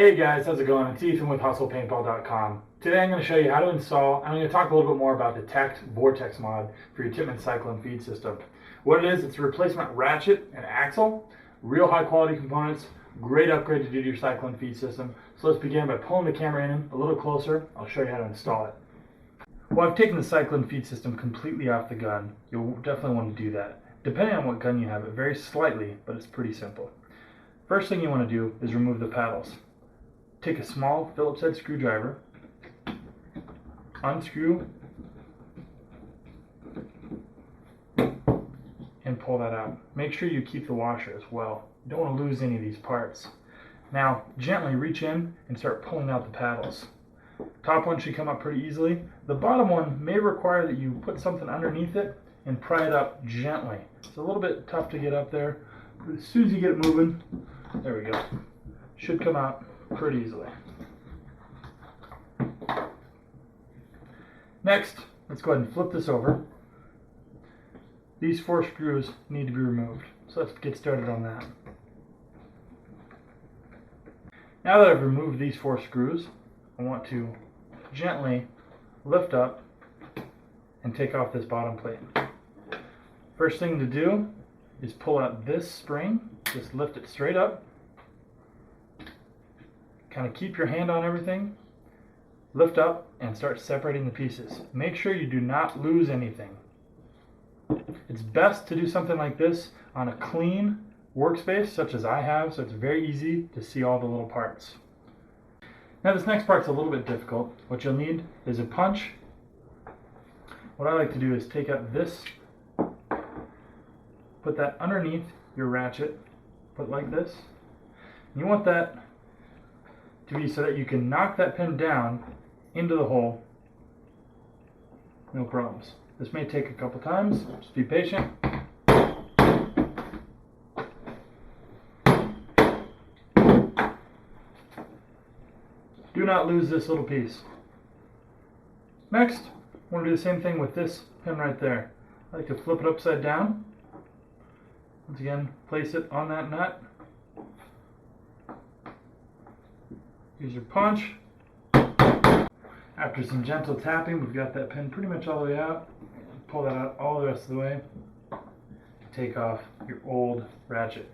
Hey guys, how's it going? It's Ethan with HustlePaintball.com. Today I'm going to show you how to install, and I'm going to talk a little bit more about the TechT Vortex mod for your Tippmann Cyclone feed system. What it is, it's a replacement ratchet and axle, real high quality components, great upgrade to do to your Cyclone feed system. So let's begin by pulling the camera in a little closer. I'll show you how to install it. Well, I've taken the Cyclone feed system completely off the gun. You'll definitely want to do that. Depending on what gun you have, it varies slightly, but it's pretty simple. First thing you want to do is remove the paddles. Take a small Phillips head screwdriver, unscrew, and pull that out. Make sure you keep the washer as well. You don't want to lose any of these parts. Now, gently reach in and start pulling out the paddles. Top one should come up pretty easily. The bottom one may require that you put something underneath it and pry it up gently. It's a little bit tough to get up there, but as soon as you get it moving, there we go. Should come out pretty easily. Next, let's go ahead and flip this over. These 4 screws need to be removed, so let's get started on that. Now that I've removed these 4 screws, I want to gently lift up and take off this bottom plate. First thing to do is pull out this spring, just lift it straight up. Kind of keep your hand on everything, lift up, and start separating the pieces. Make sure you do not lose anything. It's best to do something like this on a clean workspace, such as I have, so it's very easy to see all the little parts. Now this next part's a little bit difficult. What you'll need is a punch. What I like to do is take out this, put that underneath your ratchet, put it like this. And you want that to be so that you can knock that pin down into the hole, no problems. This may take a couple times, just be patient. Do not lose this little piece. Next, I want to do the same thing with this pin right there. I like to flip it upside down. Once again, place it on that nut. Use your punch. After some gentle tapping, we've got that pin pretty much all the way out. Pull that out all the rest of the way. Take off your old ratchet.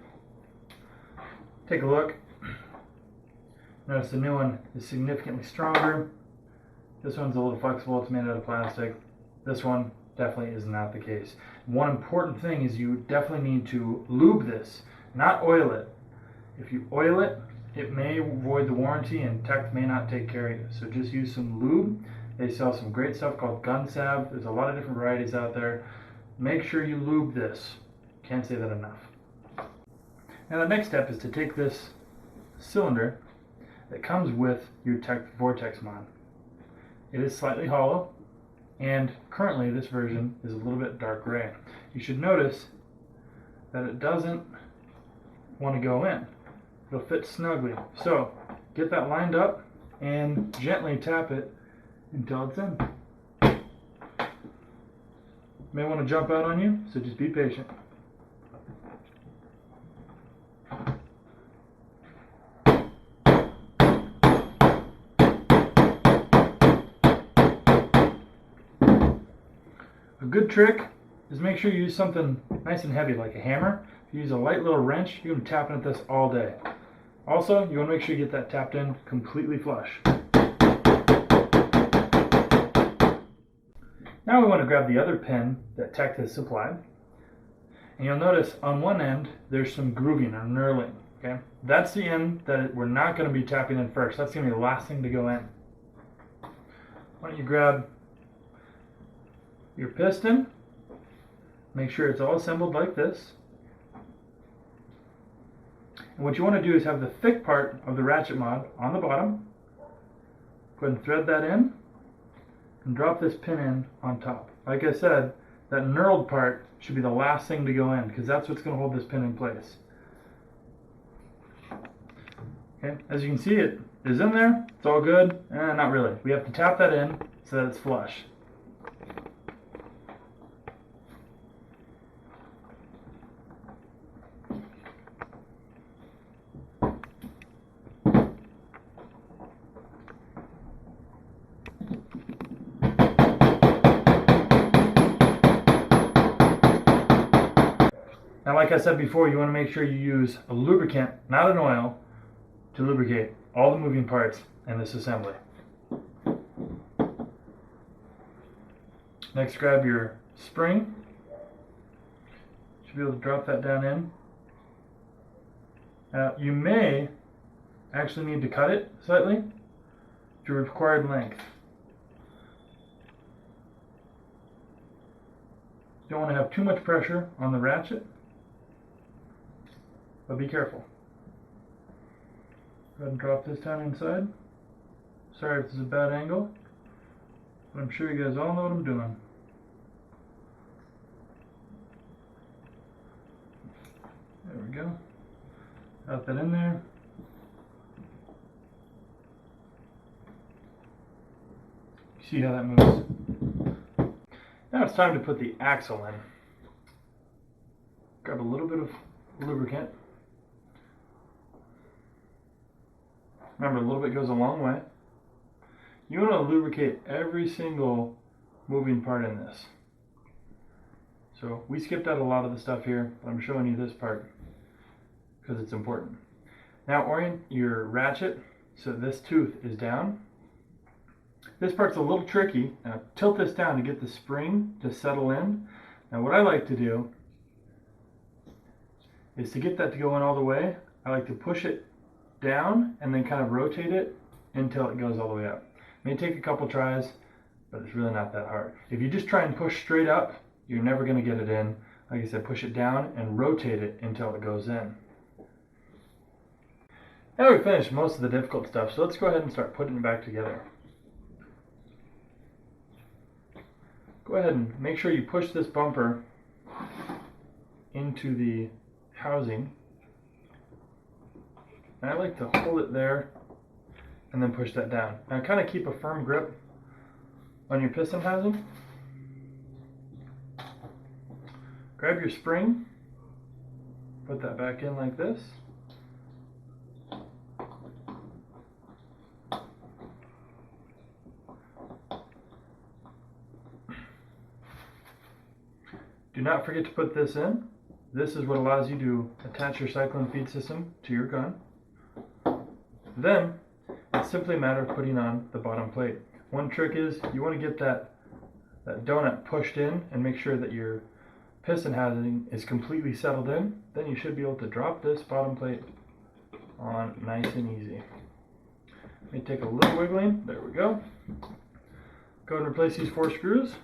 Take a look. Notice the new one is significantly stronger. This one's a little flexible, it's made out of plastic. This one definitely is not the case. One important thing is you definitely need to lube this, not oil it. If you oil it, it may void the warranty and TechT may not take care of you. So just use some lube. They sell some great stuff called gun salve. There's a lot of different varieties out there. Make sure you lube this. Can't say that enough. Now the next step is to take this cylinder that comes with your TechT Vortex mod. It is slightly hollow, and currently this version is a little bit dark gray. You should notice that it doesn't want to go in. It'll fit snugly. So get that lined up and gently tap it until it's in. May want to jump out on you, so just be patient. A good trick is make sure you use something nice and heavy like a hammer. If you use a light little wrench, you're going to be tapping at this all day. Also, you want to make sure you get that tapped in completely flush. Now we want to grab the other pin that TechT has supplied. And you'll notice on one end there's some grooving or knurling. Okay? That's the end that we're not going to be tapping in first. That's going to be the last thing to go in. Why don't you grab your piston, make sure it's all assembled like this. And what you want to do is have the thick part of the ratchet mod on the bottom. Go ahead and thread that in and drop this pin in on top. Like I said, that knurled part should be the last thing to go in because that's what's going to hold this pin in place. Okay, as you can see, it is in there. It's all good. Not really. We have to tap that in so that it's flush. like I said before, you want to make sure you use a lubricant, not an oil, to lubricate all the moving parts in this assembly. Next, grab your spring. Should be able to drop that down in. You may actually need to cut it slightly to required length. You don't want to have too much pressure on the ratchet, but be careful. Go ahead and drop this down inside. Sorry if this is a bad angle, but I'm sure you guys all know what I'm doing. There we go. Got that in there. See how that moves. Now it's time to put the axle in. Grab a little bit of lubricant. Remember, a little bit goes a long way. You want to lubricate every single moving part in this. So we skipped out a lot of the stuff here, but I'm showing you this part because it's important. Now orient your ratchet so this tooth is down. This part's a little tricky. Now tilt this down to get the spring to settle in. Now what I like to do is to get that to go in all the way, I like to push it down and then kind of rotate it until it goes all the way up. It may take a couple tries, but it's really not that hard. If you just try and push straight up, you're never going to get it in. Like I said, push it down and rotate it until it goes in. Now we've finished most of the difficult stuff, so let's go ahead and start putting it back together. Go ahead and make sure you push this bumper into the housing. And I like to hold it there and then push that down. Now kind of keep a firm grip on your piston housing. Grab your spring, put that back in like this. Do not forget to put this in. This is what allows you to attach your Cyclone feed system to your gun. Then, it's simply a matter of putting on the bottom plate. One trick is you want to get that donut pushed in and make sure that your piston housing is completely settled in. Then you should be able to drop this bottom plate on nice and easy. Let me take a little wiggling. There we go. Go ahead and replace these 4 screws.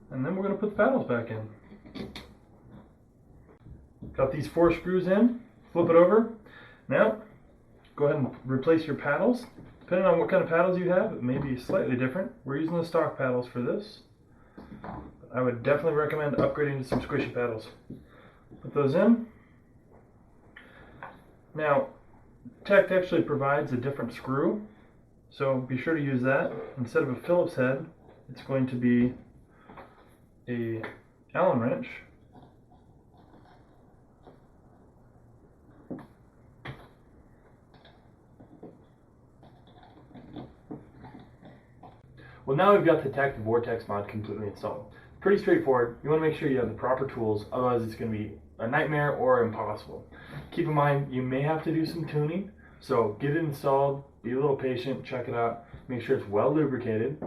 And then we're going to put the paddles back in. Got these 4 screws in. Flip it over. Now, go ahead and replace your paddles. Depending on what kind of paddles you have, it may be slightly different. We're using the stock paddles for this. I would definitely recommend upgrading to some squishy paddles. Put those in. Now, TechT actually provides a different screw, so be sure to use that. Instead of a Phillips head, it's going to be a Allen wrench. Well, now we've got the TechT Vortex mod completely installed. Pretty straightforward. You want to make sure you have the proper tools, otherwise it's going to be a nightmare or impossible. Keep in mind, you may have to do some tuning, so get it installed, be a little patient, check it out, make sure it's well lubricated.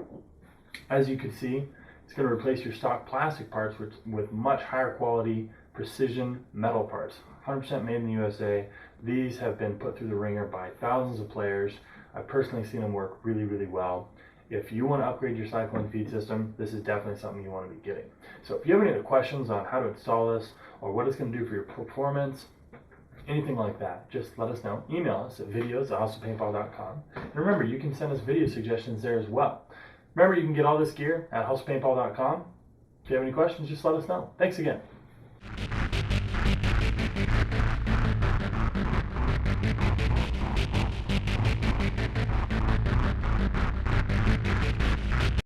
As you can see, it's going to replace your stock plastic parts with much higher quality precision metal parts. 100% made in the USA. These have been put through the ringer by thousands of players. I've personally seen them work really, really well. If you want to upgrade your Cyclone feed system, this is definitely something you want to be getting. So if you have any other questions on how to install this or what it's going to do for your performance, anything like that, just let us know. Email us at videos@hustlepaintball.com. And remember, you can send us video suggestions there as well. Remember, you can get all this gear at hustlepaintball.com. If you have any questions, just let us know. Thanks again.